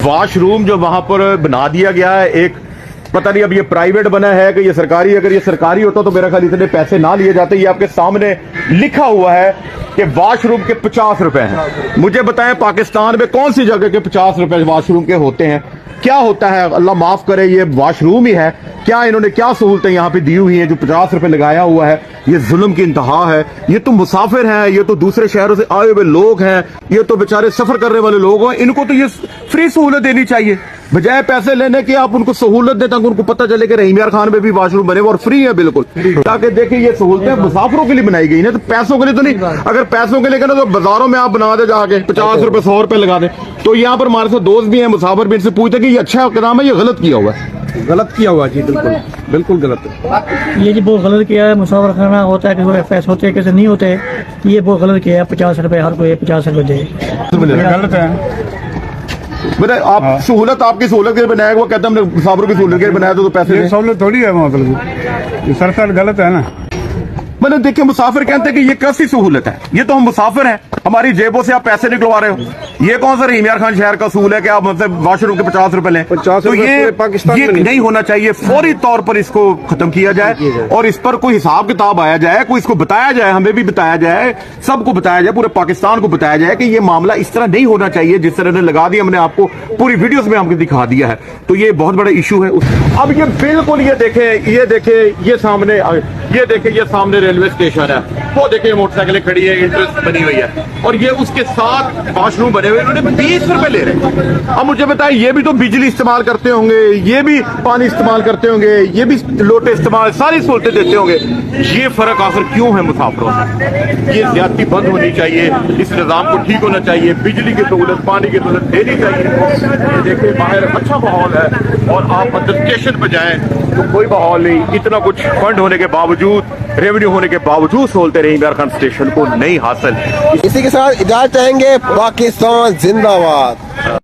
Washroom जो वहां पर बना दिया गया है, एक पता नहीं अब ये प्राइवेट बना है कि ये सरकारी, अगर ये सरकारी होता तो मेरा ख्याल इतने पैसे ना लिए जाते। ये आपके सामने लिखा हुआ है कि वॉशरूम के 50 रुपए हैं। मुझे बताएं पाकिस्तान में कौन सी जगह के 50 रुपए वॉशरूम के होते हैं? क्या होता है? अल्लाह माफ करे, ये वॉशरूम ही है क्या? इन्होंने क्या सहूलतें यहाँ पे दी हुई हैं जो 50 रुपए लगाया हुआ है? ये जुल्म की इंतहा है। ये तो मुसाफिर हैं, ये तो दूसरे शहरों से आए हुए लोग हैं, ये तो बेचारे सफर करने वाले लोग हैं, इनको तो ये फ्री सहूलत देनी चाहिए। बजाय पैसे लेने के आप उनको सहूलत दें ताकि उनको पता चले कि रहीम यार खान में भी वॉशरूम बने और फ्री है बिल्कुल, ताकि देखिए ये सहूलतें मुसाफिरों के लिए बनाई गई ना, तो पैसों के लिए तो नहीं। अगर पैसों के लिए ना तो बाजारों में आप बना दे जाके 50 रुपए 100 रुपए लगा दें। तो यहाँ पर हमारे साथ दोस्त भी हैं, मुसाफिर भी, इनसे पूछते कि ये अच्छा काम है, ये गलत किया हुआ है। गलत किया हुआ जी, बिल्कुल बिल्कुल गलत है। ये जी बहुत गलत किया है। मुसाफिर खाना होता है, किसी पैसे होते हैं, किसी नहीं होते। ये बहुत गलत किया है। 50 रुपए हर कोई 50 रुपए दे, गलत है। बताए आप सहूलत आपकी सहूलत के लिए बनाया, वो कहते हैं हमने मुसाफिरों की सहूलत के लिए बनाया तो पैसे ये सहूलत थोड़ी है, मतलब ये सरकार गलत है ना। मैंने देखिए मुसाफिर कहते हैं कि ये कैसी सहूलत है? ये तो हम मुसाफिर हैं, हमारी जेबों से आप पैसे निकलवा रहे हो। ये कौन सा रहीम यार खान शहर का असूल है कि आप हमसे वॉशरूम के 50 रुपए लें? 50 तो ये पाकिस्तान ये में नहीं होना चाहिए। फौरी तौर पर इसको खत्म किया जाए और इस पर कोई हिसाब किताब आया जाए, कोई इसको बताया जाए, हमें भी बताया जाए, सबको बताया जाए, पूरे पाकिस्तान को बताया जाए कि ये मामला इस तरह नहीं होना चाहिए जिस तरह ने लगा दिया। हमने आपको पूरी वीडियोस में हमको दिखा दिया है, तो ये बहुत बड़ा इशू है। अब ये बिल्कुल ये देखें, ये सामने रेलवे स्टेशन है, वो देखिए मोटरसाइकिलें खड़ी है, इंटरेस्ट बनी हुई है और ये उसके साथ वॉशरूम बने हुए, इन्होंने 20 रुपए ले रहे हैं। अब मुझे बताएं, ये भी तो बिजली इस्तेमाल करते होंगे, ये भी पानी इस्तेमाल करते होंगे, ये भी लोटे इस्तेमाल, सारी सहूलतें देते होंगे। ये फर्क आखिर क्यों है मुसाफिरों से? ये ज्यादती बंद होनी चाहिए, इस निजाम को ठीक होना चाहिए, बिजली की सहूलत, पानी की सहूलत देनी चाहिए। ये देखिए बाहर अच्छा माहौल है और आप अंदर स्टेशन पर जाएं तो कोई माहौल नहीं। इतना कुछ फंड होने के बावजूद, रेवेन्यू होने के बावजूद सहूलतें रहीम यार खान स्टेशन को नहीं हासिल। इसी के साथ इजाजत चाहेंगे। पाकिस्तान जिंदाबाद।